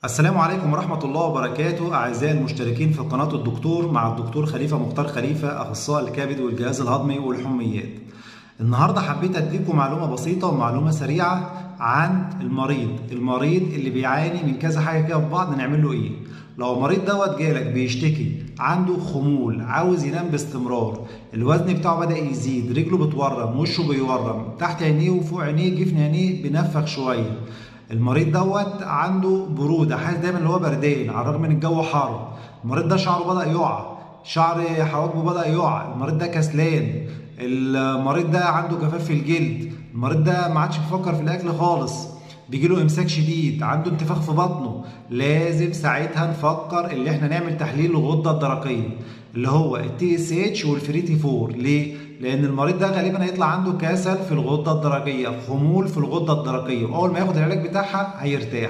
السلام عليكم ورحمة الله وبركاته أعزائي المشتركين في قناة الدكتور مع الدكتور خليفة مختار خليفة أخصائي الكبد والجهاز الهضمي والحميات. النهاردة حبيت أديكم معلومة بسيطة ومعلومة سريعة عن المريض اللي بيعاني من كذا حاجة كده في بعض نعمل له إيه؟ لو المريض دوت جالك بيشتكي عنده خمول، عاوز ينام باستمرار، الوزن بتاعه بدأ يزيد، رجله بتورم، وشه بيورم، تحت عينيه وفوق عينيه جفن عينيه بنفخ شوية. المريض دوت عنده برودة، حاسس دايما ان هو بردان على الرغم ان الجو حر. المريض ده شعره بدأ يقع، شعر حواجبه بدأ يقع، المريض ده كسلان، المريض ده عنده جفاف في الجلد، المريض ده ما عادش بيفكر في الاكل خالص، بيجيله امساك شديد، عنده انتفاخ في بطنه. لازم ساعتها نفكر اللي احنا نعمل تحليل الغده الدرقيه اللي هو التي اس اتش والفري تي 4. ليه؟ لان المريض ده غالبا هيطلع عنده كسل في الغده الدرقيه، خمول في الغده الدرقيه، واول ما ياخد العلاج بتاعها هيرتاح.